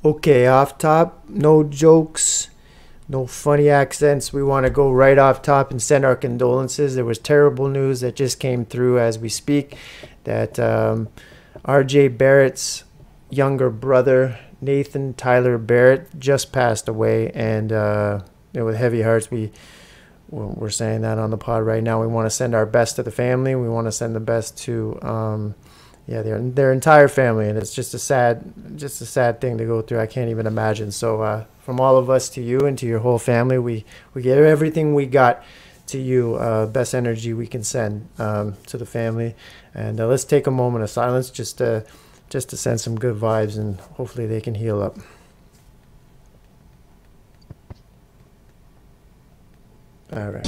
Okay, off top, no jokes, no funny accents. We want to go right off top and send our condolences. There was terrible news that just came through as we speak that R.J. Barrett's younger brother, Nathan Tyler Barrett, just passed away. And with heavy hearts, we're saying that on the pod right now. We want to send our best to the family. We want to send the best to their entire family, and it's just a sad thing to go through. I can't even imagine. So from all of us to you and to your whole family, we give everything we got to you. Best energy we can send to the family, and let's take a moment of silence just to send some good vibes, and hopefully they can heal up. All right.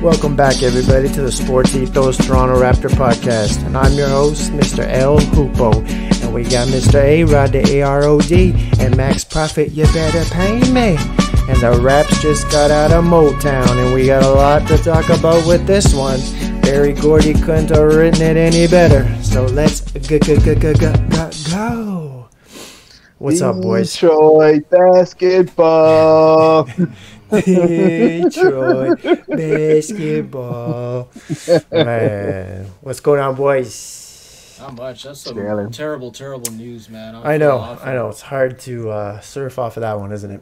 Welcome back, everybody, to the Sports Ethos Toronto Raptor Podcast. And I'm your host, Mr. L. Hoopo. And we got Mr. A.Rod, the A-R-O-D, and Max Profit, you better pay me. And the Raps just got out of Motown, and we got a lot to talk about with this one. Barry Gordy couldn't have written it any better. So let's go. What's up, boys? Detroit basketball. Detroit basketball. Man, what's going on, boys? Not much. That's some terrible news, man. I know. It's hard to surf off of that one, isn't it?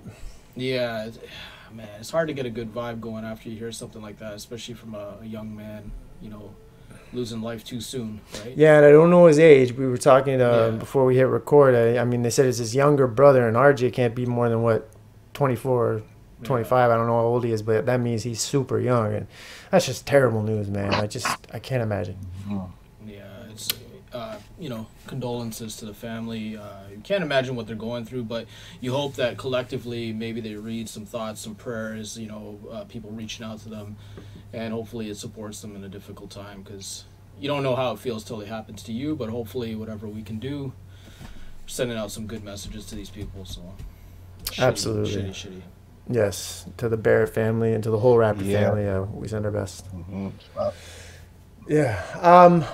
Yeah, man. It's hard to get a good vibe going after you hear something like that, especially from a young man, losing life too soon, right? Yeah, and I don't know his age. We were talking before we hit record. I mean, they said it's his younger brother, and RJ can't be more than, 24 or 25. I don't know how old he is, but that means he's super young, and that's just terrible news, man. I can't imagine. Yeah, it's condolences to the family. You can't imagine what they're going through, but you hope that collectively maybe they read some thoughts, some prayers, people reaching out to them, and hopefully it supports them in a difficult time, because you don't know how it feels till it happens to you, but hopefully whatever we can do, sending out some good messages to these people. So absolutely. Shitty. Yes, to the Barrett family and to the whole Raptor family, we send our best. Mm-hmm. Yeah.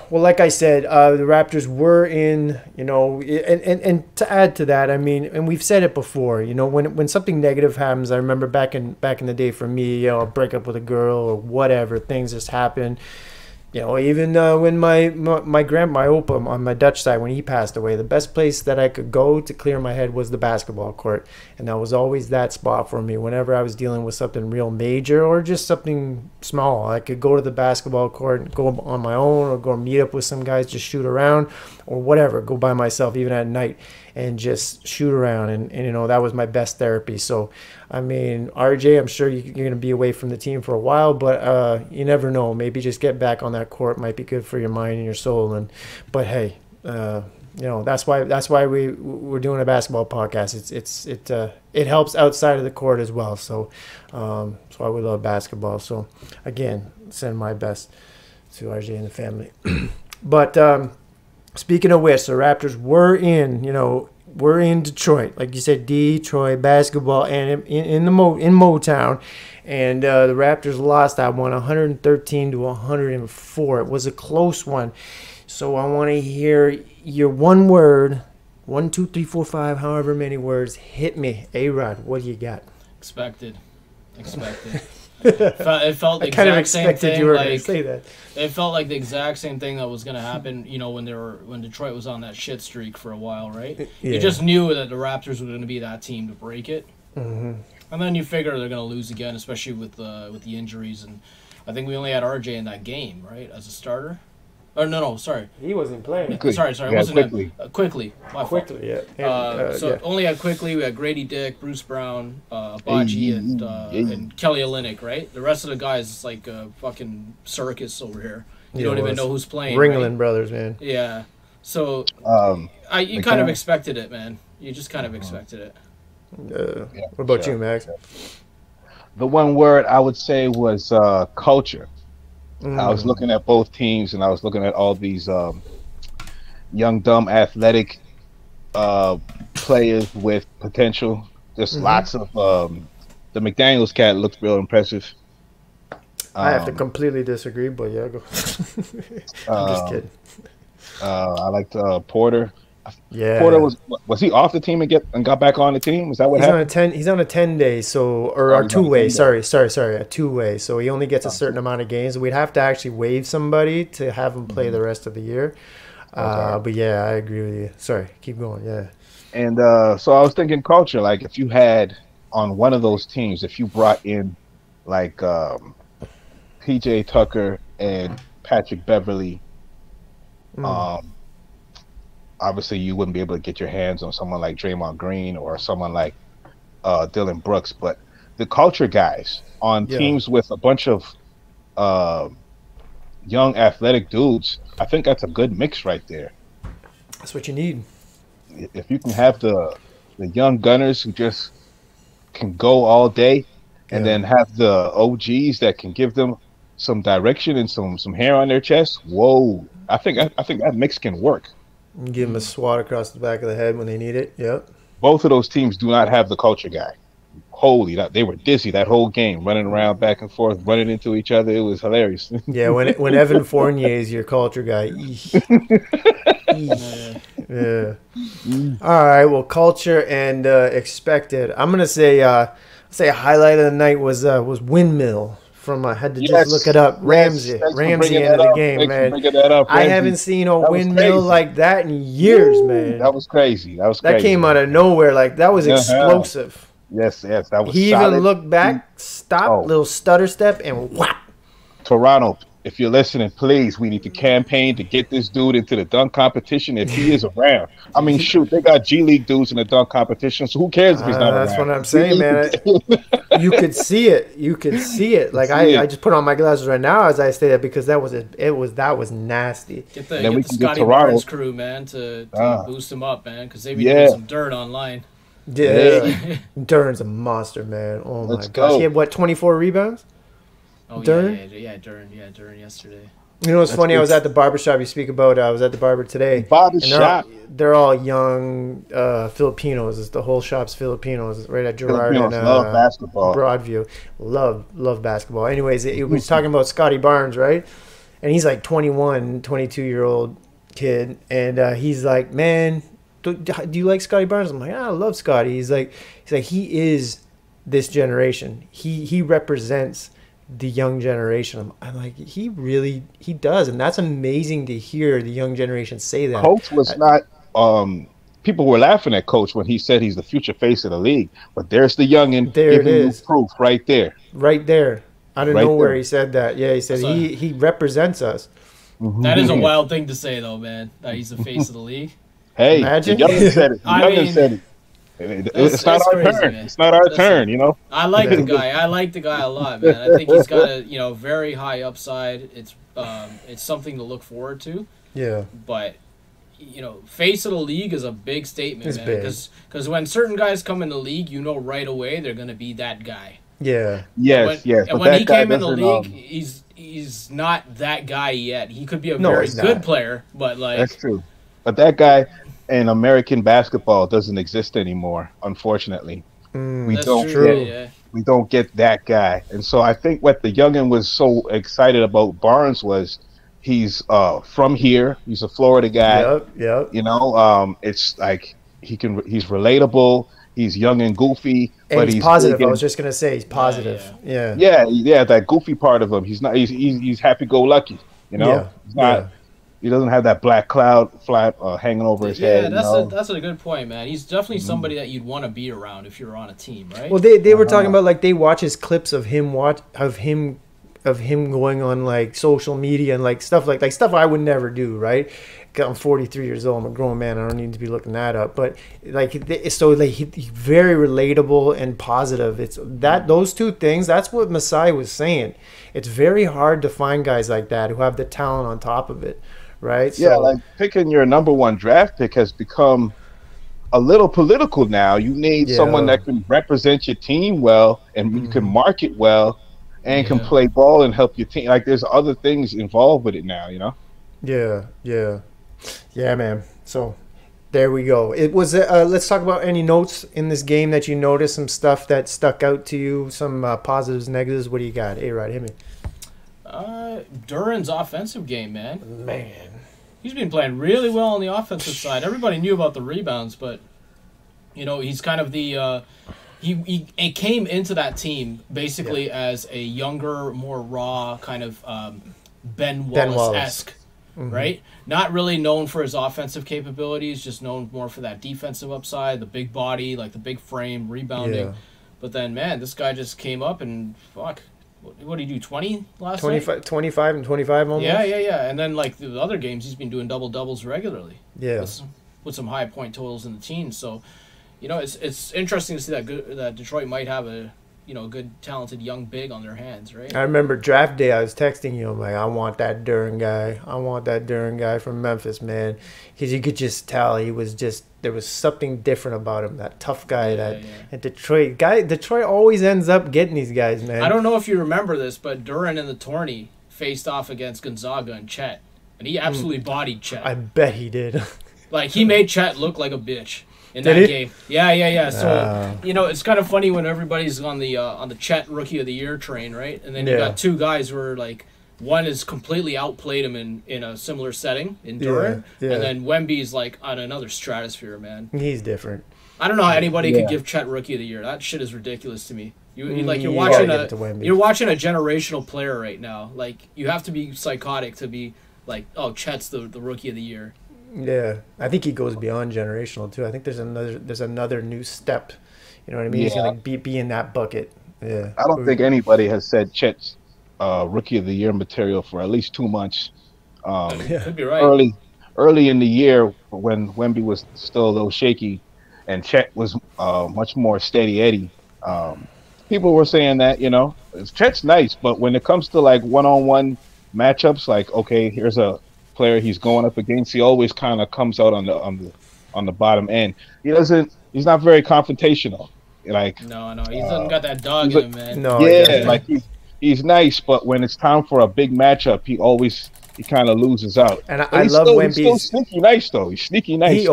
Well, like I said, the Raptors were in, and to add to that, I mean, and we've said it before, when something negative happens, I remember back in the day for me, I'll break up with a girl or whatever, things just happen. Even when my Opa on my Dutch side, when he passed away, the best place that I could go to clear my head was the basketball court. And that was always that spot for me. Whenever I was dealing with something real major or just something small, I could go to the basketball court and go on my own, or go meet up with some guys, just shoot around, or whatever, go by myself even at night and just shoot around. And that was my best therapy. So, I mean, RJ, I'm sure you're going to be away from the team for a while, but you never know. Maybe just get back on that court might be good for your mind and your soul. But hey, that's why we're doing a basketball podcast. It helps outside of the court as well. So that's why we love basketball. So again, send my best to RJ and the family. But speaking of which, the Raptors were in Detroit, like you said, Detroit basketball, and in Motown, and the Raptors lost that one, 113-104. It was a close one. So I want to hear your one word, 1, 2, 3, 4, 5, however many words. Hit me, A-Rod. What do you got? Expected. It felt the exact same thing. You were going to say that. It felt like the exact same thing that was going to happen, when Detroit was on that shit streak for a while, right? Yeah. You just knew that the Raptors were going to be that team to break it. Mm-hmm. And then you figure they're going to lose again, especially with the injuries. And I think we only had RJ in that game, right, as a starter. Or no, sorry. He wasn't playing. Sorry. It wasn't Quickly. Yeah. And, only had Quickly. We had Grady Dick, Bruce Brown, Baji, and Kelly Olynyk, right? The rest of the guys, it's like a fucking circus over here. You don't even know who's playing. Ringling Brothers, man. Yeah. So you kind of expected it, man. You just kind of expected it. What about you, Max? The one word I would say was culture. I was looking at both teams, and I was looking at all these young, dumb, athletic players with potential. Just lots of the McDaniels cat looks real impressive. I have to completely disagree, but yeah, go. I'm just kidding. I liked Porter. Yeah. Porter was he off the team and got back on the team? Is that what happened? He's on a 10-day, so or Oh, a he's on a two-way. 10-day. Sorry, a two-way. So he only gets a certain amount of games. We'd have to actually waive somebody to have him play the rest of the year. Okay. But yeah, I agree with you. Sorry, keep going. Yeah. And so I was thinking culture, like if you had on one of those teams, if you brought in like PJ Tucker and Patrick Beverly, obviously you wouldn't be able to get your hands on someone like Draymond Green or someone like Dylan Brooks, but the culture guys on teams with a bunch of young athletic dudes, I think that's a good mix right there. That's what you need. If you can have the young gunners who just can go all day, and then have the OGs that can give them some direction and some hair on their chest. Whoa, I think that mix can work. Give them a swat across the back of the head when they need it. Yep. Both of those teams do not have the culture guy. Holy, they were dizzy that whole game, running around back and forth, running into each other. It was hilarious. Yeah, when Evan Fournier is your culture guy. Yeah. All right. Well, culture and expected. I'm gonna say a highlight of the night was Windmill from. I had to just look it up. Ramsey end of the game, man. I haven't seen a windmill like that in years, man. That was crazy. That came out of nowhere. Like that was explosive. Yes, that was. He solid. even looked back, stopped, little stutter step, and whap. Toronto, if you're listening, please, we need to campaign to get this dude into the dunk competition if he is around. I mean, shoot, they got G League dudes in the dunk competition, so who cares if he's not around? That's what I'm saying, man. You could see it. Like I just put on my glasses right now as I say that because that was nasty. Get the Scotty Barnes crew, man, to boost him up, man, because they've been doing some dirt online. Yeah, Duran's a monster, man. Oh my gosh, he had 24 rebounds. Oh, Duran? Yeah, Duran yesterday. You know what's funny? Good. I was at the barbershop you speak about. I was at the barber today. Barbershop. They're all young Filipinos. It's the whole shop's Filipinos. Right at Gerard Filipinos and love basketball. Broadview. Love basketball. Anyways, it was talking about Scotty Barnes, right? And he's like 22-year-old kid. And he's like, man, do you like Scotty Barnes? I'm like, I love Scotty. He's like, he is this generation. He represents the young generation. I'm like, he does, and that's amazing to hear the young generation say that. Coach was not. People were laughing at Coach when he said he's the future face of the league, but there's the youngin giving you proof right there. Right there. I don't know where he said that. Yeah, he said he represents us. That is a wild thing to say, though, man. That he's the face of the league. Hey, imagine. The youngin said it. The youngin said it. It's not our turn. Man. It's not our turn, you know. I like the guy. I like the guy a lot, man. I think he's got a very high upside. It's something to look forward to. Yeah. But face of the league is a big statement, man. Because when certain guys come in the league, right away they're gonna be that guy. Yeah. Yes. And when he came in the league, he's not that guy yet. He could be a very good player, but that's true. But that guy in American basketball doesn't exist anymore, unfortunately. We don't get that guy. And so I think what the youngin was so excited about Barnes was he's from here. He's a Florida guy. Yep. It's like he's relatable. He's young and goofy, and but he's positive. I was just gonna say he's positive. Yeah. That goofy part of him. He's not. He's happy-go-lucky. He's not. He doesn't have that black cloud hanging over his head. Yeah, that's a good point, man. He's definitely somebody that you'd want to be around if you're on a team, right? Well, they were talking about like they watch his clips of him going on like social media and like stuff like stuff I would never do, right? I'm 43 years old. I'm a grown man. I don't need to be looking that up. But he's very relatable and positive. It's those two things. That's what Masai was saying. It's very hard to find guys like that who have the talent on top of it, right? Yeah, like picking your number one draft pick has become a little political now. You need someone that can represent your team well, and you can market well, and can play ball and help your team. Like there's other things involved with it now, Yeah, man. So there we go. It was. Let's talk about any notes in this game that you noticed, some stuff that stuck out to you, some positives, negatives. What do you got? A-Rod, hit me. Duran's offensive game, man. He's been playing really well on the offensive side. Everybody knew about the rebounds, but he's kind of the he came into that team basically as a younger, more raw kind of Ben Wallace-esque, right? Not really known for his offensive capabilities, just known more for that defensive upside, the big body, like the big frame, rebounding. Yeah. But then, man, this guy just came up and fuck. What did he do, 20 last 25, night? 25 and 25 almost? Yeah. And then, like, the other games, he's been doing double-doubles regularly. Yeah. With some high point totals in the teens. So, it's interesting to see that Detroit might have a, good, talented young big on their hands, right? I remember draft day, I was texting you, I'm like, I want that Duren guy. I want that Duren guy from Memphis, man. Because you could just tell there was something different about him, that tough guy at Detroit. Detroit always ends up getting these guys, man. I don't know if you remember this, but Duren in the tourney faced off against Gonzaga and Chet, and he absolutely bodied Chet. I bet he did. Like, he made Chet look like a bitch in that game. Yeah. So, it's kind of funny when everybody's on the Chet Rookie of the Year train, right? And then you got two guys who are like, one has completely outplayed him in a similar setting in Duren, and then Wemby's like on another stratosphere, man. He's different. I don't know how anybody could give Chet Rookie of the Year. That shit is ridiculous to me. You're watching a generational player right now. Like, you have to be psychotic to be like, oh, Chet's the Rookie of the Year. Yeah, I think he goes beyond generational too. I think there's another new step. You know what I mean? Yeah. He's gonna be in that bucket. Yeah. I don't think anybody has said Chet's Rookie of the Year material for at least 2 months. Could be right. Early in the year when Wemby was still a little shaky, and Chet was much more steady Eddie. People were saying that Chet's nice, but when it comes to like one-on-one matchups, like okay, here's a player he's going up against, he always kind of comes out on the bottom end. He's not very confrontational. Like no, he doesn't got that dog in him, man. No, like he's nice, but when it's time for a big matchup, he kind of loses out. And I love Wemby's. He's still sneaky nice though. He's sneaky nice.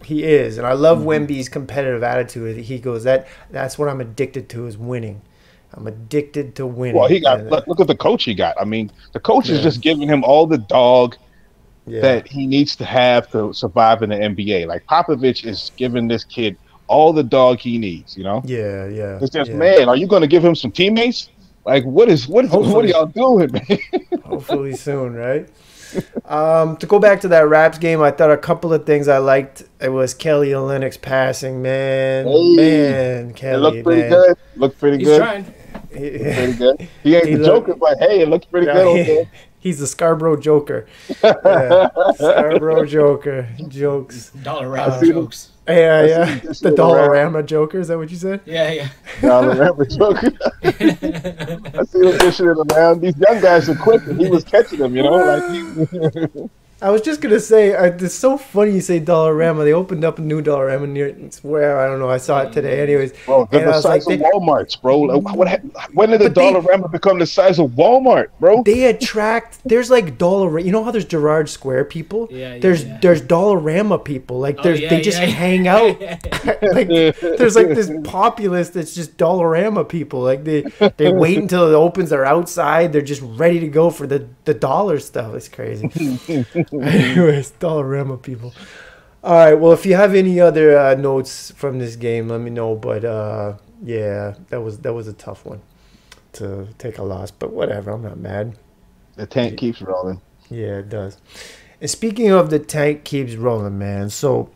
He is, and I love Wemby's competitive attitude. He goes, that's what I'm addicted to is winning. I'm addicted to winning. Well, look at the coach he got. I mean, the coach is just giving him all the dog that he needs to have to survive in the NBA. Like Popovich is giving this kid all the dog he needs. Yeah. It's just, man, are you going to give him some teammates? Like, what are y'all doing, man? Hopefully soon, right? To go back to that Raps game, I thought a couple of things I liked. It was Kelly Olynyk's passing, man. Man, Kelly, it looked pretty good. He's trying. Pretty good. He ain't the Joker, but hey, it looks pretty good over there. He's the Scarborough Joker. Scarborough Joker. Jokes. Dollarama jokes. Yeah. The Dollarama Joker. Is that what you said? Yeah. Dollarama Joker. I see him pushing it around. These young guys are quick, and he was catching them, like I was just going to say, it's so funny you say Dollarama. They opened up a new Dollarama near where, I don't know, I saw it today. Anyways. Bro, they're the size of Walmart's, bro. When did the Dollarama become the size of Walmart, bro? They attract, there's like Dollarama. You know how there's Gerrard Square people? There's Dollarama people. Like, they just hang out. Like, there's like this populace that's just Dollarama people. Like, they wait until it opens. They're outside. They're just ready to go for the dollar stuff. It's crazy. Anyways, Dollarama people. All right. Well, if you have any other notes from this game, let me know. But yeah, that was a tough one to take a loss. But whatever, I'm not mad. The tank keeps rolling. Yeah, it does. And speaking of the tank keeps rolling, man. So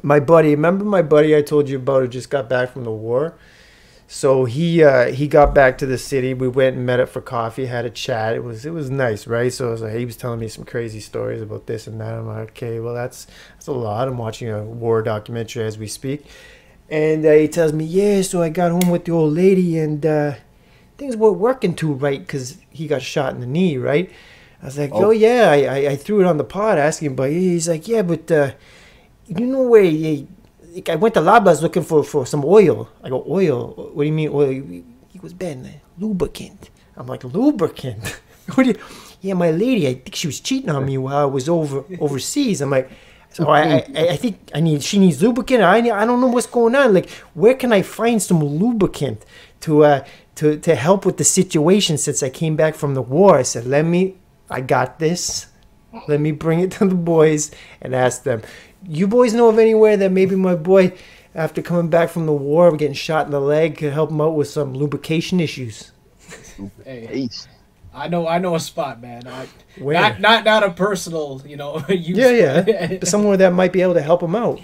remember my buddy I told you about who just got back from the war? So he got back to the city. We went and met up for coffee, had a chat. It was nice, right? So I was like, he was telling me some crazy stories about this and that. I'm like, okay, well that's a lot. I'm watching a war documentary as we speak, and he tells me, yeah. So I got home with the old lady, and things weren't working too right because he got shot in the knee, right? I was like, oh yeah, I threw it on the pot asking, but he's like, yeah, but you know where I went to Labas looking for some oil. I go, oil? What do you mean oil? He goes, Ben, lubricant. I'm like, lubricant? What do you? Yeah, my lady, I think she was cheating on me while I was overseas. I'm like, so I think she needs lubricant. I don't know what's going on. Like, where can I find some lubricant to help with the situation since I came back from the war? I said, I got this. Let me bring it to the boys and ask them. You boys know of anywhere that maybe my boy, after coming back from the war, getting shot in the leg, could help him out with some lubrication issues? Hey, I know a spot, man. Where? Not a personal, use. Yeah. Somewhere that might be able to help him out.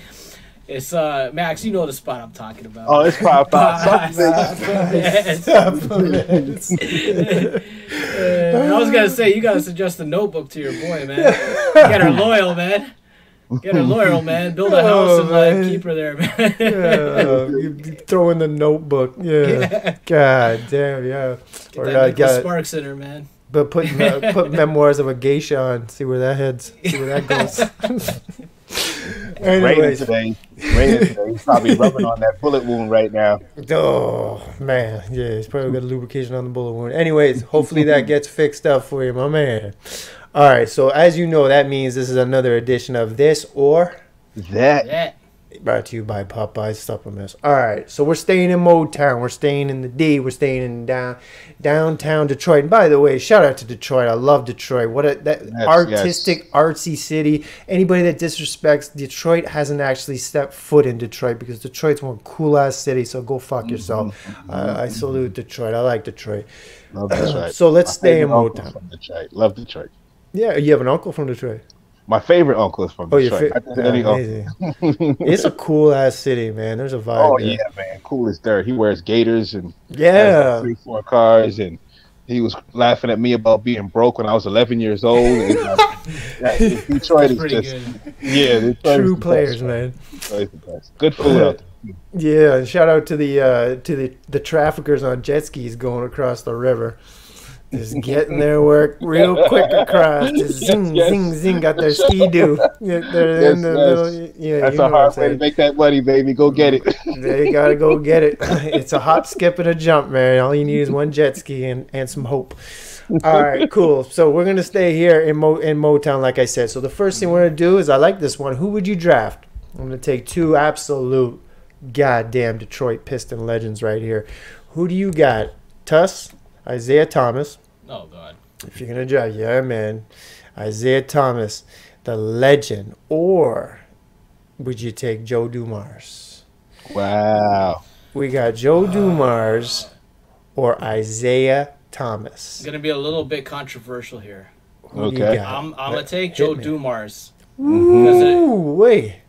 It's Max, you know the spot I'm talking about. Oh, it's supplements. I was gonna say you gotta suggest a notebook to your boy, man. Get her loyal, man. Get her loyal, man. Build a house and keep her there, man. You throw in the notebook. Yeah. God damn, yeah. Get that sparks in her, man. But put Memoirs of a Geisha on. See where that heads. See where that goes. Anyways. Raining today. He's probably rubbing on that bullet wound right now. Oh, man. Yeah, he's probably got a lubrication on the bullet wound. Anyways, hopefully that gets fixed up for you, my man. All right, so as you know, that means this is another edition of This or That. Brought to you by Popeyes Supplements. All right, so we're staying in Motown. We're staying in the D. We're staying in downtown Detroit. And by the way, shout out to Detroit. I love Detroit. What artistic, artsy city. Anybody that disrespects Detroit hasn't actually stepped foot in Detroit, because Detroit's one cool-ass city, so go fuck yourself. I salute Detroit. I like Detroit. Love Detroit. So let's stay in Motown. From Detroit. Love Detroit. Yeah, you have an uncle from Detroit? My favorite uncle is from Detroit. Amazing. It's a cool ass city, man. There's a vibe. Oh there. yeah, man, cool as dirt. He wears gaiters and has like 3-4 cars, and he was laughing at me about being broke when I was 11 years old. And, Detroit is just Detroit true players, man. Detroit's the best. Good food out there. Yeah, and shout out to the traffickers on jet skis going across the river. Just getting their work real quick across. Just zing, zing, got their ski-doo. That's a hard way to make that money, baby. Go get it. They got to go get it. It's a hop, skip, and a jump, man. All you need is one jet ski and some hope. All right, cool. So we're going to stay here in Motown, like I said. So the first thing we're going to do is, I like this one. Who would you draft? I'm going to take two absolute goddamn Detroit Piston legends right here. Who do you got? Tuss? Isaiah Thomas. Oh, God. If you're going to draft, yeah, man. Isaiah Thomas, the legend. Or would you take Joe Dumars? Wow. We got Joe Dumars or Isaiah Thomas. It's going to be a little bit controversial here. Okay. I'm going to take Joe Dumars. Ooh, wait.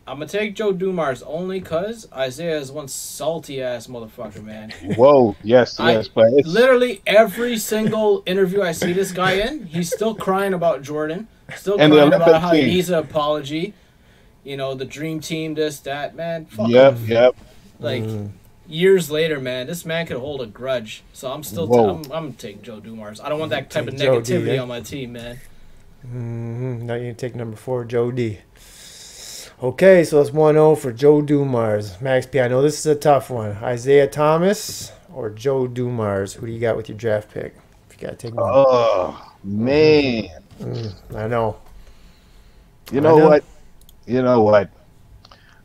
I'm going to take Joe Dumars only because Isaiah is one salty-ass motherfucker, man. Whoa, yes. But literally every single interview I see this guy in, he's still crying about Jordan. Still crying about how he needs an apology. The dream team, this, that, man. Fuck him. Yep. Like, years later, man, this man could hold a grudge. So I'm still I'm going to take Joe Dumars. I don't want that type of negativity on my team, man. Now you take number 4, Joe D. Okay, so it's 1-0 for Joe Dumars. Max P, I know this is a tough one. Isaiah Thomas or Joe Dumars? Who do you got with your draft pick? If you got to take one. Oh, man. I know. You know what?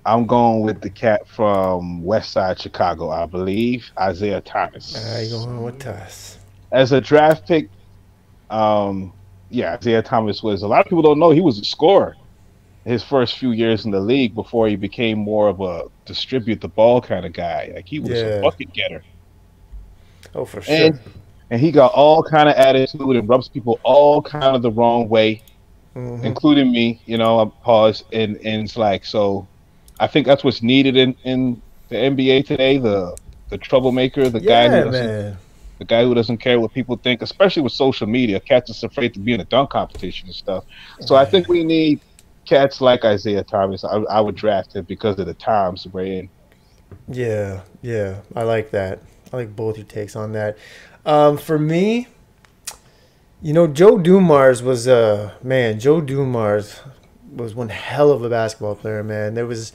I'm going with the cat from West Side Chicago, I believe, Isaiah Thomas. You going with Tuss. As a draft pick, Isaiah Thomas was, a lot of people don't know, he was a scorer his first few years in the league before he became more of a distribute the ball kind of guy. Like, he was a bucket getter. Oh, for sure. And he got all kind of attitude and rubs people all kind of the wrong way, including me. I pause, and it's like, so I think that's what's needed in the NBA today. The troublemaker, the guy who doesn't care what people think, especially with social media. Cats is afraid to be in a dunk competition and stuff. So I think we need cats like Isaiah Thomas. I would draft him because of the times we're in. Yeah, I like that. I like both your takes on that. For me, Joe Dumars was Joe Dumars was one hell of a basketball player, man. He was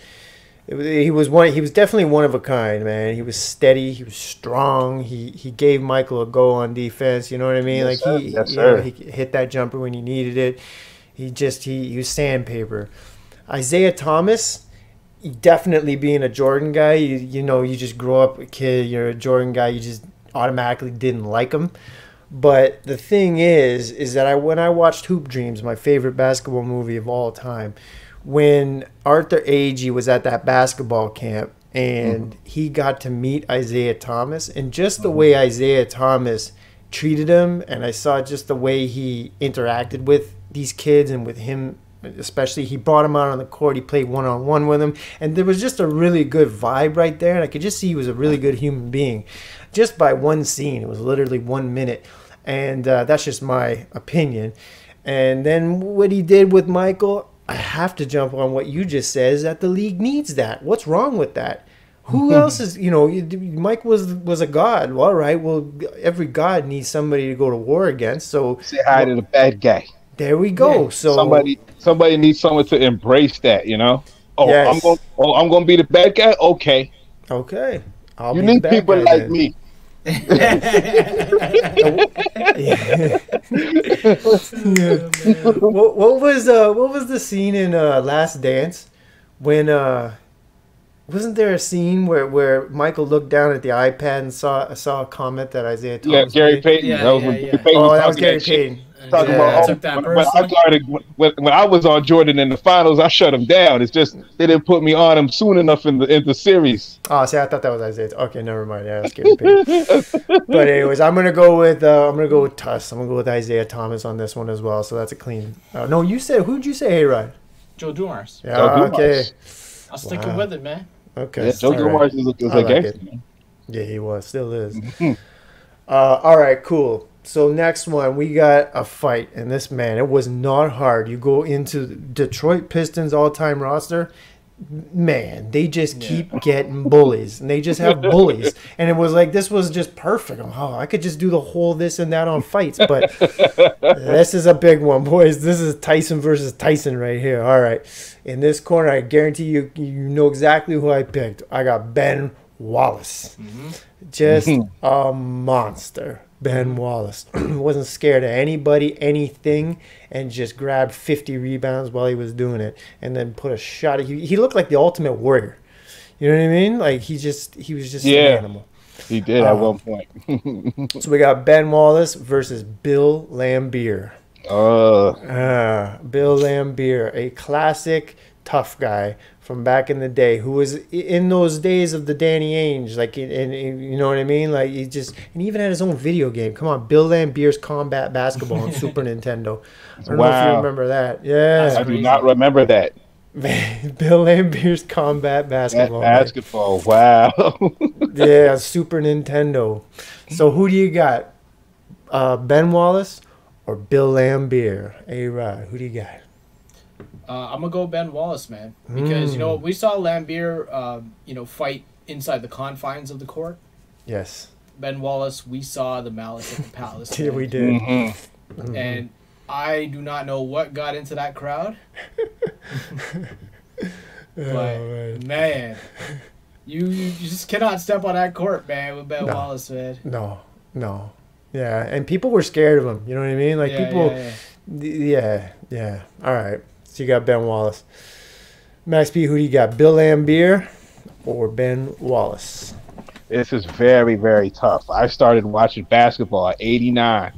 definitely one of a kind, man. He was steady, he was strong. He gave Michael a go on defense. You know what I mean? Yes, sir. He hit that jumper when he needed it. He was sandpaper. Isaiah Thomas, definitely being a Jordan guy. You just grow up a kid, you're a Jordan guy, you just automatically didn't like him. But the thing is that when I watched Hoop Dreams, my favorite basketball movie of all time, when Arthur Agee was at that basketball camp and he got to meet Isaiah Thomas, and just the way Isaiah Thomas treated him, and I saw just the way he interacted with these kids and with him especially. He brought him out on the court, he played one-on-one with him, and there was just a really good vibe right there, and I could just see he was a really good human being just by one scene. It was literally 1 minute, and that's just my opinion. And then what he did with Michael, I have to jump on what you just said, is that the league needs that. What's wrong with that? Who else is, Mike was a god. Well, all right, well, every god needs somebody to go to war against. So say hi to the bad guy. There we go. Yeah. So somebody needs someone to embrace that, Oh, yes. I'm going to be the bad guy? Okay. Okay. You need people like me. Yeah. What was the scene in Last Dance when wasn't there a scene where Michael looked down at the iPad and saw a comment that Isaiah Thomas Gary made? Payton. Yeah, that was Gary Payton. Talking about when I was on Jordan in the finals, I shut him down. It's just they didn't put me on him soon enough in the series. Oh, see, I thought that was Isaiah. Okay, never mind. Yeah, that's Gary Payton. But anyways, I'm gonna go with Tuss. I'm gonna go with Isaiah Thomas on this one as well. So that's a clean. No, who'd you say, A.Rod? Joe Dumars. Yeah, okay. I'll stick with it, man. Okay. Yeah, Joe Dumars is a gangster. Yeah, he was. Still is. All right, cool. So next one, we got a fight, and this, man, it was not hard. You go into Detroit Pistons all-time roster, man, they just keep getting bullies, and they just have bullies, and it was like this was just perfect. I could just do the whole this and that on fights, but this is a big one, boys. This is Tyson versus Tyson right here. All right, in this corner, I guarantee you know exactly who I picked. I got Ben Wallace, just a monster. Ben Wallace wasn't scared of anybody, anything, and just grabbed 50 rebounds while he was doing it, and then put a shot. He looked like the ultimate warrior. You know what I mean? Like he was just an animal. He did at one point. So we got Ben Wallace versus Bill Laimbeer. Bill Laimbeer, a classic tough guy from back in the day, who was in those days of the Danny Ainge, like, and you know what I mean? Like, he even had his own video game. Come on, Bill Laimbeer's Combat Basketball on Super Nintendo. I don't know if you remember that. Yeah, I do not remember that. Bill Laimbeer's Combat Basketball. Basketball, wow. Yeah, Super Nintendo. So who do you got? Ben Wallace or Bill Laimbeer? A-Rod, who do you got? I'm gonna go Ben Wallace, man, because we saw Laimbeer, fight inside the confines of the court. Yes. Ben Wallace, we saw the malice of the palace. Yeah, we did. And I do not know what got into that crowd, but man, you just cannot step on that court, man, with Ben Wallace, man. No. Yeah, and people were scared of him. You know what I mean? Like Yeah. All right. So you got Ben Wallace. Max P, who do you got? Bill Laimbeer or Ben Wallace? This is very, very tough. I started watching basketball at 89.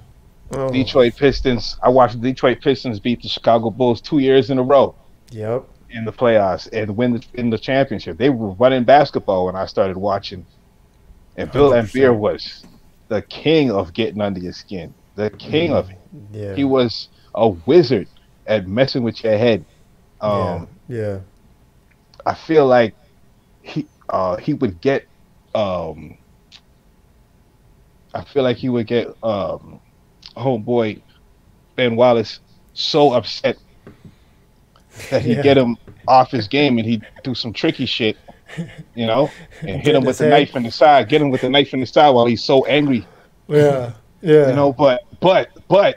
Detroit Pistons. I watched the Detroit Pistons beat the Chicago Bulls 2 years in a row. Yep. In the playoffs and win in the championship. They were running basketball when I started watching. And Bill Laimbeer was the king of getting under your skin. The king of it. Yeah. He was a wizard at messing with your head. Yeah. I feel like he would get homeboy Ben Wallace so upset that he'd get him off his game and he'd do some tricky shit, and hit him with the knife in the side, get him with the knife in the side while he's so angry. Yeah. But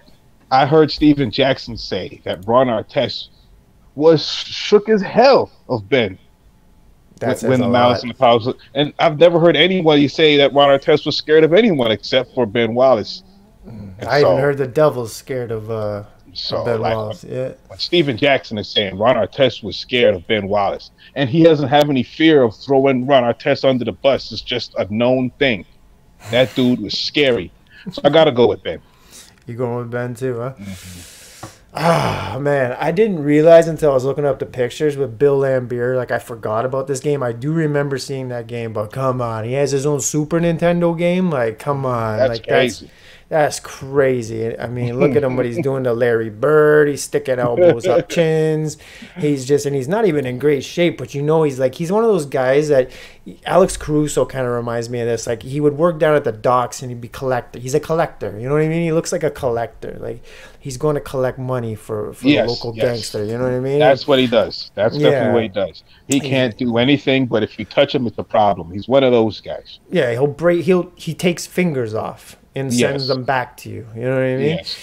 I heard Steven Jackson say that Ron Artest was shook as hell of Ben when the malice and the powers. And I've never heard anybody say that Ron Artest was scared of anyone except for Ben Wallace. I even heard the Devils scared of Ben Wallace. Yeah. When Steven Jackson is saying Ron Artest was scared of Ben Wallace, and he doesn't have any fear of throwing Ron Artest under the bus, it's just a known thing. That dude was scary. So I gotta go with Ben. You going with Ben too, huh? Ah, man, I didn't realize until I was looking up the pictures with Bill Laimbeer. Like, I forgot about this game. I do remember seeing that game, but come on, he has his own Super Nintendo game. Like, come on, That's like crazy. that's crazy. I mean, look at him, what he's doing to Larry Bird. He's sticking elbows up chins. And he's not even in great shape, but you know, he's one of those guys that Alex Caruso kind of reminds me of this. Like, he would work down at the docks and he'd be collector. He's a collector. You know what I mean? He looks like a collector. Like, he's going to collect money for the local gangster. You know what I mean? That's what he does. That's definitely what he does. He can't do anything, but if you touch him, it's a problem. He's one of those guys. Yeah, he takes fingers off and sends them back to you. You know what I mean? Yes.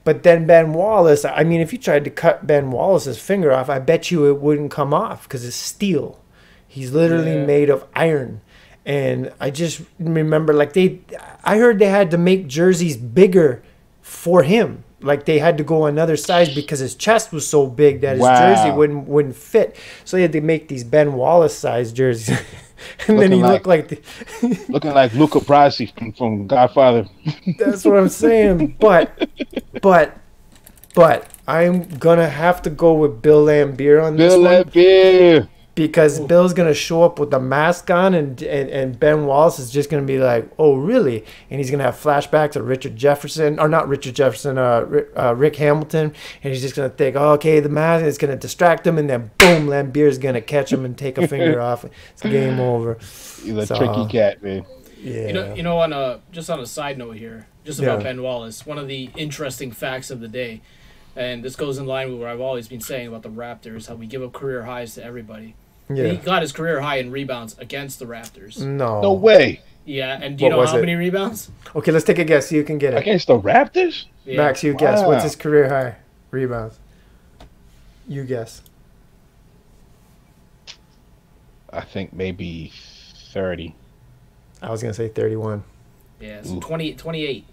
But then Ben Wallace, I mean, if you tried to cut Ben Wallace's finger off, I bet you it wouldn't come off because it's steel. He's literally made of iron. And I just remember, like, I heard they had to make jerseys bigger for him. Like, they had to go another size because his chest was so big that his jersey wouldn't fit. So they had to make these Ben Wallace size jerseys. And then he looked like looking like Luca Brasi from Godfather. That's what I'm saying. But I'm gonna have to go with Bill Laimbeer on this one. Bill Laimbeer. Because Bill's gonna show up with the mask on, and Ben Wallace is just gonna be like, "Oh, really?" And he's gonna have flashbacks of Richard Jefferson, or not Richard Jefferson, Rick Hamilton, and he's just gonna think, "Oh, okay, the mask is gonna distract him," and then boom, Laimbeer's gonna catch him and take a finger off. It's game over. He's a tricky cat, man. Yeah. You know, just on a side note here, just about Ben Wallace, one of the interesting facts of the day, and this goes in line with what I've always been saying about the Raptors, how we give up career highs to everybody. Yeah. He got his career high in rebounds against the Raptors. No way. Yeah, and do you know how many rebounds? Okay, let's take a guess. You can get it. Against the Raptors? Yeah. Max, you guess. What's his career high rebounds? You guess. I think maybe 30. I was going to say 31. Yeah, so 28. 28.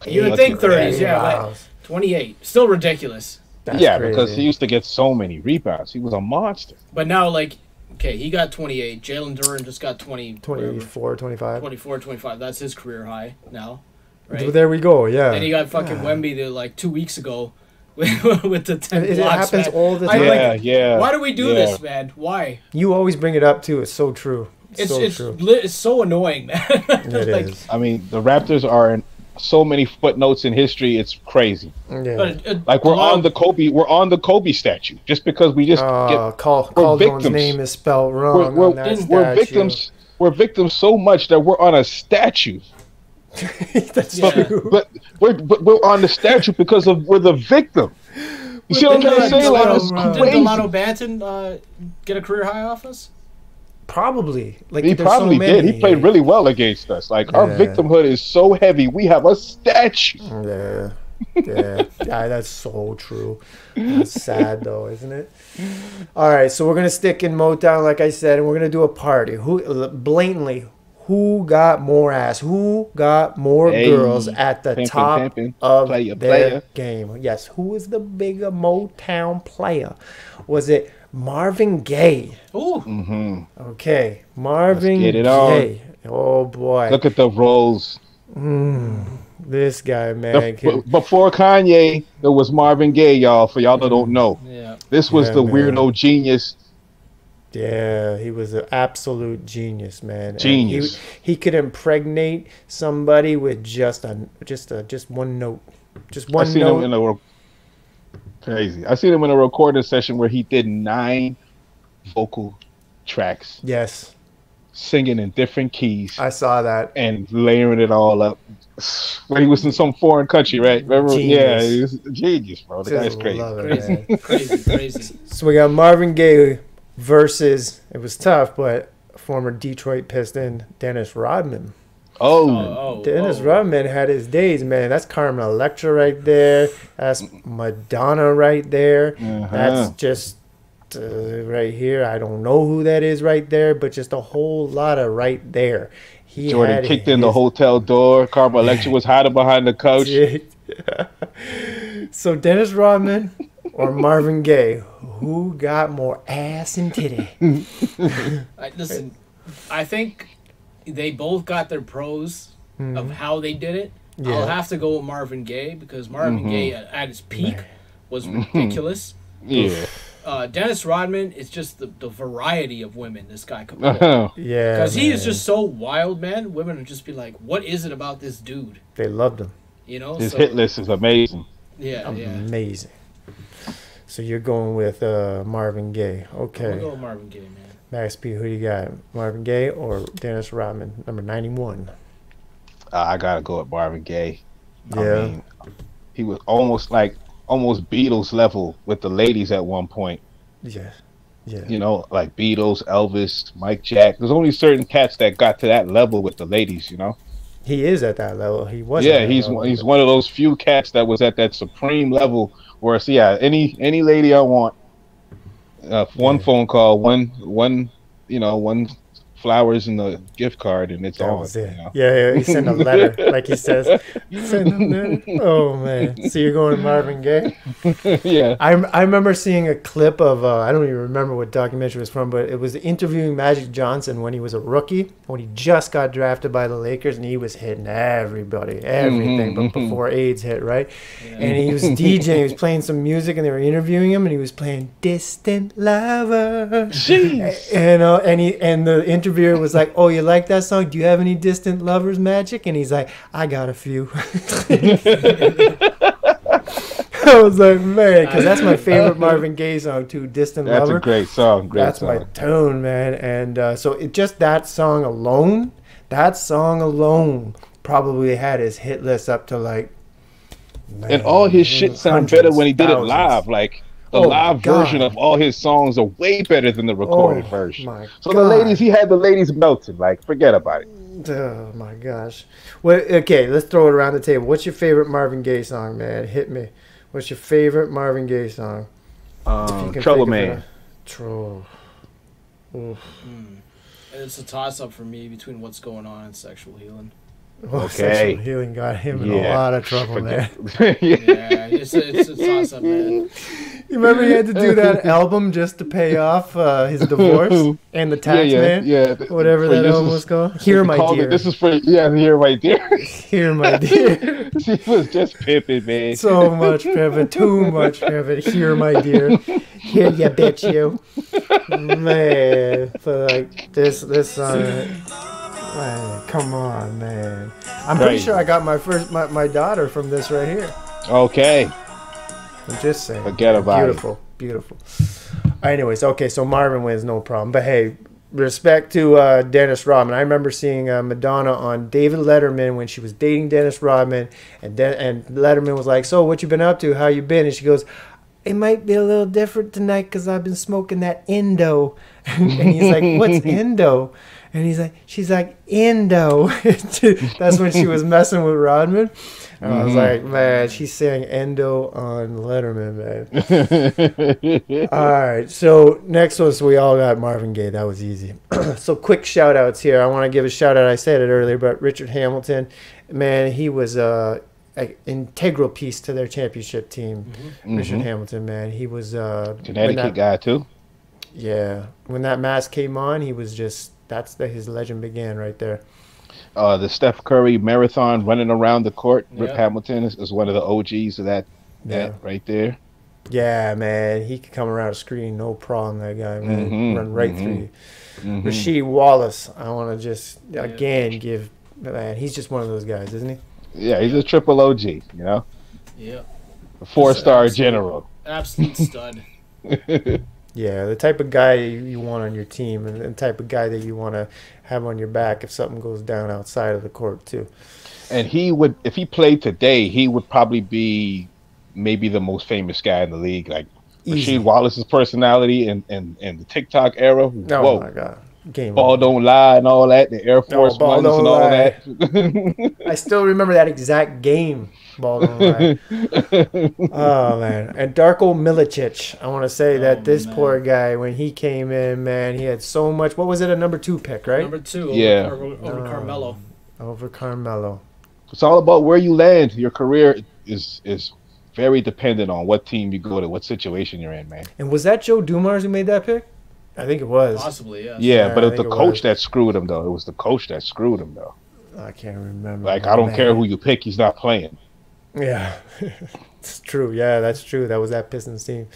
You would think 30s, like 28. Still ridiculous. That's crazy. Because he used to get so many rebounds. He was a monster. But now, like, okay, he got 28. Jalen Duren just got 24, 25. 24, 25. That's his career high now. Right? There we go, yeah. And he got fucking Wemby like 2 weeks ago with the 10 blocks. It happens all the time. Why do we do this, man? Why? You always bring it up, too. It's so true. It's so annoying, man. It is. I mean, the Raptors are in so many footnotes in history. It's crazy. Yeah. Like we're on the Kobe statue just because we just get Calderon's name is spelled wrong. We're victims. We're victims so much that we're on a statue. That's true. But we're on the statue because we're the victim. You see what I'm saying? Did Delano Banton get a career high off us? Probably. Like, he probably did. He played really well against us. Like, our victimhood is so heavy. We have a statue. Yeah, that's so true. That's sad, though, isn't it? All right, so we're going to stick in Motown, like I said, and we're going to do a party. Who got more ass? Who got more girls at the top of their game? Yes, who was the bigger Motown player? Was it Marvin Gaye? Ooh. Mm-hmm. Okay, Marvin Gaye. Oh, boy. Look at the roles. This guy, man. Before Kanye, there was Marvin Gaye, y'all, for y'all that don't know. Yeah. This was the weirdo genius. Yeah, he was an absolute genius, man. Genius. He could impregnate somebody with just one note. Just one note. Crazy. I seen him in a recording session where he did 9 vocal tracks. Yes. Singing in different keys. I saw that. And layering it all up. When he was in some foreign country, right? Remember? Genius. Yeah, he was a genius, bro. The guy's crazy. Crazy. So we got Marvin Gaye versus, it was tough, but former Detroit Piston Dennis Rodman. Dennis Rodman had his days, man. That's Carmen Electra right there. That's Madonna right there. That's just right here. I don't know who that is right there, but just a whole lot of right there. Jordan kicked in the hotel door. Carmen Electra was hiding behind the couch. So Dennis Rodman or Marvin Gaye, who got more ass and titty? Listen, I think they both got their pros of how they did it, Yeah. I'll have to go with Marvin Gaye because Marvin Gaye at his peak was ridiculous. Yeah. Dennis Rodman is just the variety of women this guy could pull. Yeah. Because he is just so wild, man. Women would just be like, what is it about this dude? They loved him. You know? His hit list is amazing. Yeah, amazing. So you're going with Marvin Gaye. Okay. I'll go with Marvin Gaye, man. Max P, who you got? Marvin Gaye or Dennis Rodman, number 91? I gotta go with Marvin Gaye. Yeah. I mean, he was almost Beatles level with the ladies at one point. Yeah. Yeah. You know, like Beatles, Elvis, Mike Jack. There's only certain cats that got to that level with the ladies, you know. He is at that level. He was. Yeah, he's one of those few cats that was at that supreme level where it's any lady I want, one phone call, one flowers and a gift card, and it's all. You know? Yeah, he sent a letter, like he says. Send a letter. Oh man! So you're going to Marvin Gaye? Yeah. I remember seeing a clip of I don't even remember what documentary it was from, but it was interviewing Magic Johnson when he was a rookie, when he just got drafted by the Lakers, and he was hitting everything, but before AIDS hit, right? Yeah. And he was DJing, he was playing some music, and they were interviewing him, and he was playing "Distant Lover." Jeez. And the interviewer was like, "Oh, you like that song? Do you have any distant lovers, Magic?" And he's like, "I got a few." I was like, man, because that's my favorite Marvin Gaye song too, "Distant Lover." That's a great song. That's my tune, man. And so that song alone probably had his hit list up to like. Man, and all his shit sound better when he did it live, like. The live version of all his songs are way better than the recorded version. So he had the ladies melted. Like, forget about it. Oh my gosh. Well, okay, let's throw it around the table. What's your favorite Marvin Gaye song, man? Hit me. What's your favorite Marvin Gaye song? Trouble Man. Trouble. It's a toss-up for me between What's Going On and Sexual Healing. Oh, Sexual Healing got him in a lot of trouble, man. Yeah, it's a toss-up, man. You remember he had to do that album just to pay off his divorce and the tax man? Yeah. Whatever that album was called. Here, my dear. This is for, Here, my dear. Here, my dear. She was just pimping, man. So much pimping. Too much pimping. Here, my dear. Here, you bitch, you. Man. But like, this song... Man, come on, man. I'm pretty sure I got my daughter from this right here. Okay. I'm just saying. Forget about it. Beautiful. Anyways, okay, so Marvin wins, no problem. But hey, respect to Dennis Rodman. I remember seeing Madonna on David Letterman when she was dating Dennis Rodman, and Letterman was like, "So, what you been up to? How you been?" And she goes, "It might be a little different tonight because I've been smoking that Indo." And he's like, "What's Indo?" And she's like, "Indo." That's when she was messing with Rodman. And I was like, man, she's saying Endo on Letterman, man. All right, so next was we all got Marvin Gaye. That was easy. So quick shout outs here. I want to give a shout out. I said it earlier, but Richard Hamilton, man, he was an integral piece to their championship team. Richard Hamilton, man, he was Connecticut guy too. Yeah, when that mask came on, he was just his legend began right there. The Steph Curry marathon running around the court. Rip Hamilton is one of the OGs of that right there. Yeah, man, he could come around a screen, no problem. That guy, man, run right through you. Rasheed Wallace, I want to just again give, man, he's just one of those guys, isn't he? Yeah, he's a triple OG, you know. Yeah. A 4-star general. Absolute stud. Yeah, the type of guy you want on your team, and the type of guy that you want to have on your back if something goes down outside of the court too. And he would, if he played today, he would probably be maybe the most famous guy in the league. Like Rasheed Wallace's personality and the TikTok era. Oh my God. Game Ball Don't Lie and all that, the Air Force Ones and all that. I still remember that exact game. Ball Don't Lie. Oh man, and Darko Milicic. I want to say that this poor guy, when he came in, man, he had so much. What was it? A number 2 pick, right? Number 2. Over Carmelo. Over Carmelo. It's all about where you land. Your career is very dependent on what team you go to, what situation you're in, man. And was that Joe Dumars who made that pick? I think it was. Possibly, yes. Yeah, but it was the coach that screwed him, though. It was the coach that screwed him, though. I can't remember. Like, I don't care who you pick, he's not playing. Yeah, it's true. Yeah, that's true. That was that Pistons team.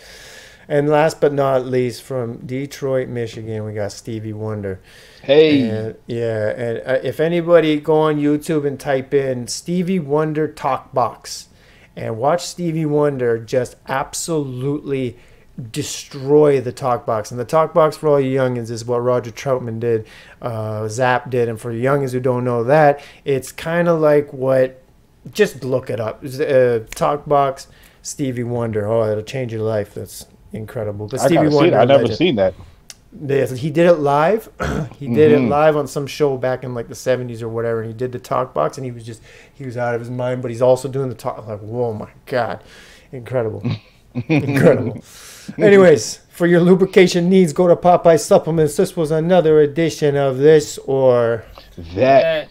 And last but not least, from Detroit, Michigan, we got Stevie Wonder. Hey. And, yeah, and if anybody go on YouTube and type in Stevie Wonder Talk Box and watch Stevie Wonder just absolutely destroy the talk box. And the talk box for all you youngins is what Roger Troutman did, Zapp did. And for you youngins who don't know that, it's kind of like what, just look it up. Talk box, Stevie Wonder. Oh, it'll change your life. That's incredible. But Stevie Wonder, I've never seen that. He did it live. He did it live on some show back in like the 70s or whatever. And he did the talk box, and he was out of his mind. But he's also doing the talk. Like, whoa, my God, incredible, incredible. Anyways, for your lubrication needs, go to Popeye Supplements. This was another edition of This or That.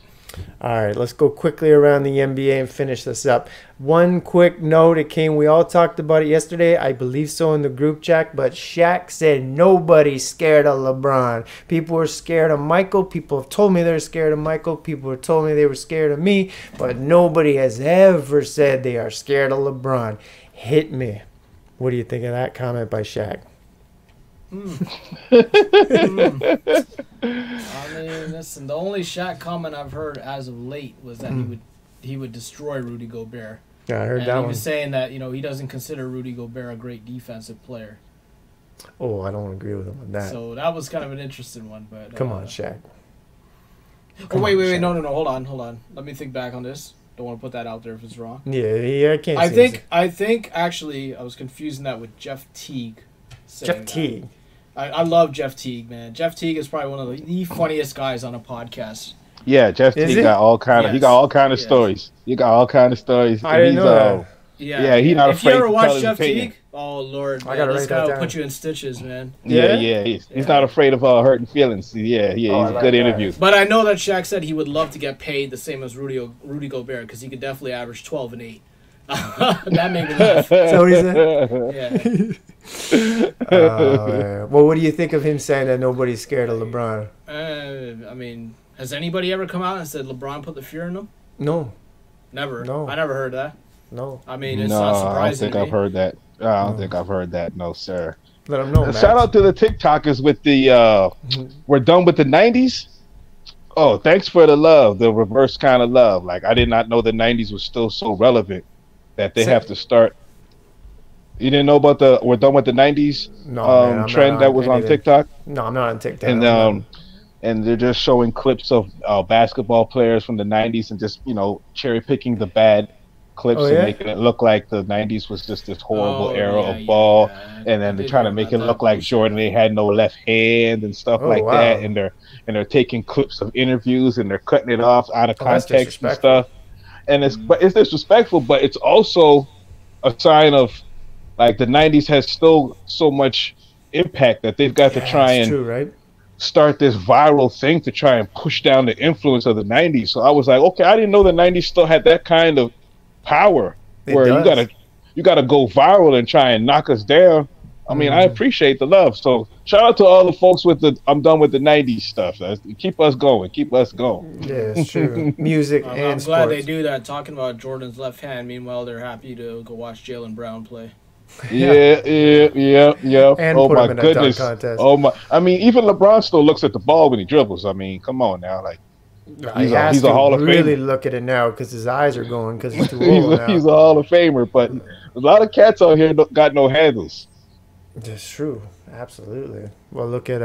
All right, let's go quickly around the NBA and finish this up. One quick note, we all talked about it yesterday, I believe so in the group chat, but Shaq said nobody's scared of LeBron. People were scared of Michael. People have told me they're scared of Michael. People have told me they were scared of me, but nobody has ever said they are scared of LeBron. Hit me. What do you think of that comment by Shaq? I mean, listen, the only Shaq comment I've heard as of late was that he would destroy Rudy Gobert. Yeah, I heard that one. He was saying that, he doesn't consider Rudy Gobert a great defensive player. Oh, I don't agree with him on that. So that was kind of an interesting one. But come on, Shaq. Wait, no, hold on. Let me think back on this. Don't want to put that out there if it's wrong. Yeah, I can't. I think actually I was confusing that with Jeff Teague. Jeff Teague. I love Jeff Teague, man. Jeff Teague is probably one of the funniest guys on a podcast. Yeah, Jeff Teague got all kind of. Yes. He got all kind of stories. He got all kind of stories. I didn't know that. Yeah, he's not afraid. If you ever watch Jeff Teague, oh Lord, man, this guy will put you in stitches, man. Yeah. He's not afraid of hurting feelings. He's a good interview. But I know that Shaq said he would love to get paid the same as Rudy Gobert because he could definitely average 12 and 8. That made me laugh. So what he said? Yeah. Well, what do you think of him saying that nobody's scared of LeBron? I mean, has anybody ever come out and said LeBron put the fear in them? No. Never. No. I never heard that. No. I mean, it's not surprising. I don't think I've heard that. I don't think I've heard that. No, sir. Let him know, Shout out to the TikTokers with the we're done with the 90s. Oh, thanks for the love, the reverse kind of love. Like, I did not know the 90s was still so relevant that they have to start. You didn't know about the we're done with the 90s trend that was on TikTok? No, I'm not on TikTok. And they're just showing clips of basketball players from the 90s and just, cherry picking the bad clips and making it look like the 90s was just this horrible era of ball. And then they're trying to make it look like Jordan, they had no left hand and stuff that. And they're taking clips of interviews and they're cutting it off out of context and stuff. And it's disrespectful, but it's also a sign of like the 90s has still so much impact that they've got to try and start this viral thing to try and push down the influence of the 90s. So I was like, okay, I didn't know the 90s still had that kind of power where you gotta go viral and try and knock us down. I mean, I appreciate the love. So shout out to all the folks with the I'm done with the 90s stuff. Keep us going. Keep us going. Yeah, it's true. Music and I'm sports. glad they do that, talking about Jordan's left hand. Meanwhile, they're happy to go watch Jaylen Brown play. Yeah. And oh put my him in goodness. A dunk contest. Oh my. I mean, even LeBron still looks at the ball when he dribbles. I mean, come on now. Like, he's a Hall of Famer. Really look at it now because his eyes are going because he's too old now. He's a Hall of Famer, but a lot of cats out here got no handles. That's true. Absolutely. Well, look at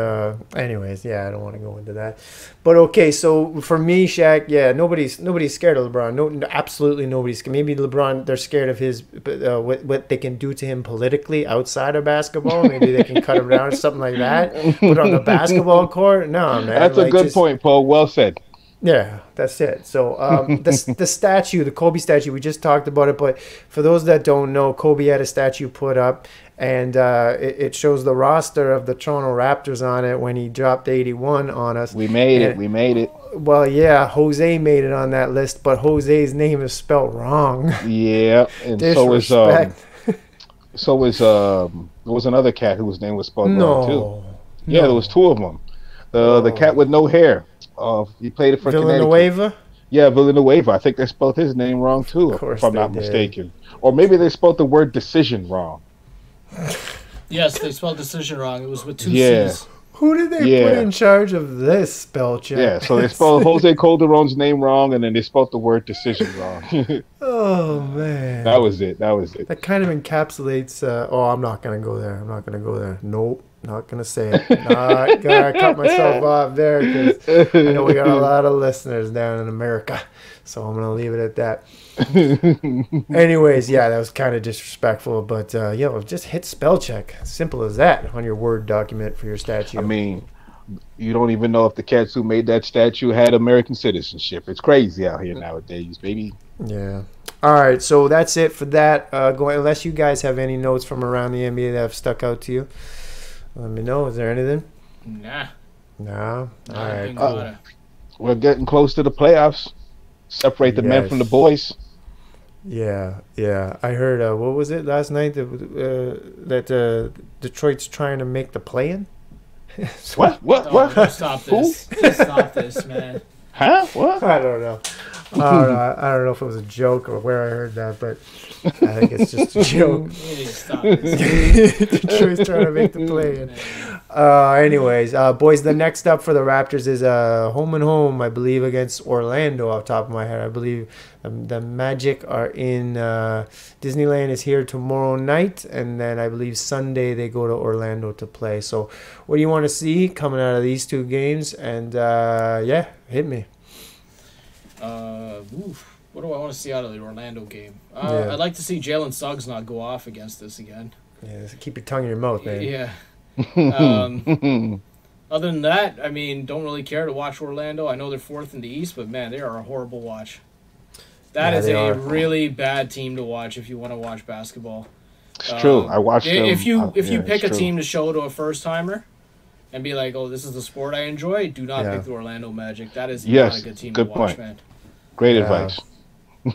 anyways, I don't want to go into that. But okay, so for me, Shaq, nobody's scared of LeBron. No, absolutely nobody's scared. Maybe LeBron, they're scared of his what they can do to him politically outside of basketball. Maybe they can cut him down or something like that. But on the basketball court, no, man. That's a good point, Paul. Well said. Yeah, that's it. So the statue, the Kobe statue, we just talked about it. But for those that don't know, Kobe had a statue put up. And it shows the roster of the Toronto Raptors on it when he dropped 81 on us. We made it. Well, yeah, Jose made it on that list, but Jose's name is spelled wrong. Yeah, and Disrespect. so was another cat whose name was spelled wrong too. Yeah, there was two of them. The cat with no hair. He played it for Villanueva? Yeah, Villanueva. I think they spelled his name wrong too, if I'm not mistaken. Or maybe they spelled the word decision wrong. Yes, they spelled decision wrong. It was with 2 C's. Who did they put in charge of this spell check? Yeah, so they spelled Jose Calderon's name wrong, and then they spelled the word decision wrong. Oh, man. That was it. That kind of encapsulates, I'm not going to go there. Nope, not going to say it. I cut myself off there because I know we got a lot of listeners down in America. So I'm going to leave it at that. Anyways, yeah, that was kind of disrespectful, but just hit spell check. Simple as that on your Word document for your statue. I mean, you don't even know if the cats who made that statue had American citizenship. It's crazy out here nowadays, baby. Yeah. All right, so that's it for that. Unless you guys have any notes from around the NBA that have stuck out to you, let me know. Is there anything? Nah. All right. We're getting close to the playoffs. Separate the men from the boys. Yeah. I heard, what was it last night? That Detroit's trying to make the play-in? What? Stop this. Just stop this, man. Huh? What? I don't know. I don't know if it was a joke or where I heard that, but I think it's just a joke. Stop this. Detroit's trying to make the play-in. Anyways, boys, the next up for the Raptors is home and home, I believe, against Orlando off the top of my head. I believe the Magic are in Disneyland is here tomorrow night, and then I believe Sunday they go to Orlando to play. So what do you want to see coming out of these two games? And hit me. What do I want to see out of the Orlando game? I'd like to see Jalen Suggs not go off against this again. Yeah, keep your tongue in your mouth, man. Yeah. Other than that, I mean, don't really care to watch Orlando. I know they're 4th in the East, but man, they are a horrible watch. That is a really bad team to watch if you want to watch basketball. It's true. I watched them. If you pick a team to show to a first timer and be like, "Oh, this is the sport I enjoy," do not pick the Orlando Magic. That is not a good team to watch, man. Great advice.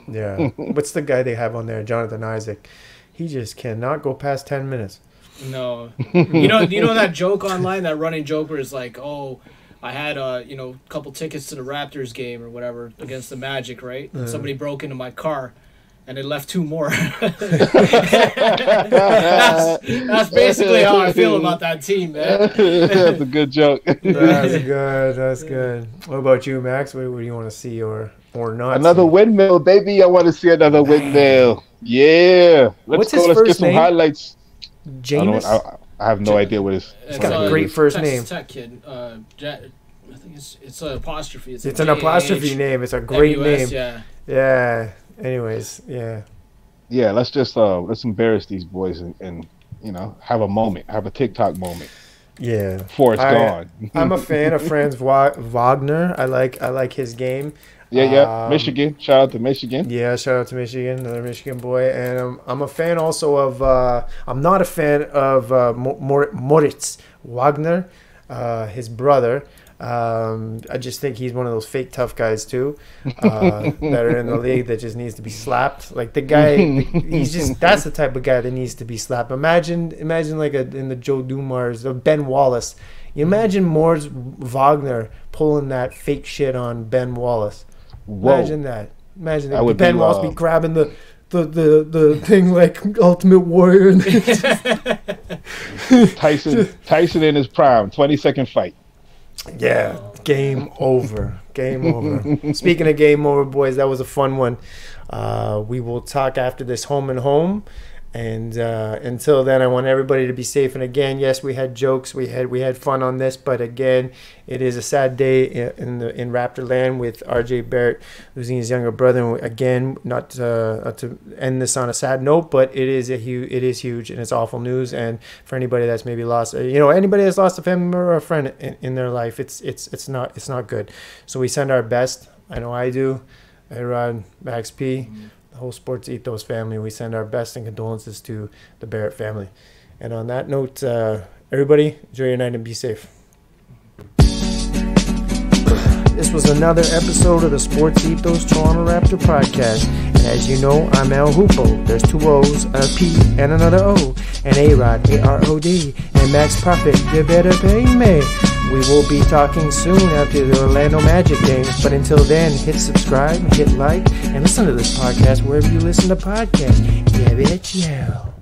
Yeah. What's the guy they have on there? Jonathan Isaac. He just cannot go past 10 minutes. No. You know that joke online, that running joke where it's like, "Oh, I had a couple tickets to the Raptors game or whatever against the Magic, right? And somebody broke into my car and they left 2 more." that's basically how I feel about that team, man. That's a good joke. That's good. What about you, Max? What do you want to see or not? Another windmill, baby. I want to see another windmill. Yeah. Let's get some highlights. James? I have no idea what his. He's got a great first name. Tech kid. I think it's an apostrophe. It's an apostrophe name. It's a great name. Yeah. Anyways, yeah. Yeah, let's just let's embarrass these boys and have a moment, have a TikTok moment. Yeah. Before it's gone. I'm a fan of Franz Wagner. I like his game. Yeah. Michigan. Shout out to Michigan. Yeah, shout out to Michigan, another Michigan boy. And I'm a fan also of. I'm not a fan of Moritz Wagner, his brother. I just think he's one of those fake tough guys too, that are in the league that just needs to be slapped. Like the guy, that's the type of guy that needs to be slapped. Imagine like in the Joe Dumars, Ben Wallace. You imagine Moritz Wagner pulling that fake shit on Ben Wallace. Imagine that. Imagine that. Ben Wallace be grabbing the thing like Ultimate Warrior. Tyson in his prime, 20-second fight. Yeah, game over. Speaking of game over, boys, that was a fun one. We will talk after this home and home. And until then, I want everybody to be safe. And again, yes, we had jokes, we had fun on this, but again, it is a sad day in Raptor land with RJ Barrett losing his younger brother. And again, not to end this on a sad note, but it is huge and it's awful news. And for anybody that's maybe lost, anybody that's lost a family member or a friend in their life, it's not good. So we send our best. I know I do. A.Rod, Max P. The whole Sports Ethos family, we send our best and condolences to the Barrett family. And on that note, everybody, enjoy your night and be safe. This was another episode of the Sports Ethos Toronto Raptor podcast. And as you know, I'm El Hoopo. There's 2 O's, a P, and another O. And A.Rod, A-R-O-D. And Max Profit, you better pay me. We will be talking soon after the Orlando Magic game. But until then, hit subscribe, hit like, and listen to this podcast wherever you listen to podcasts. Yeah, bitch, yeah.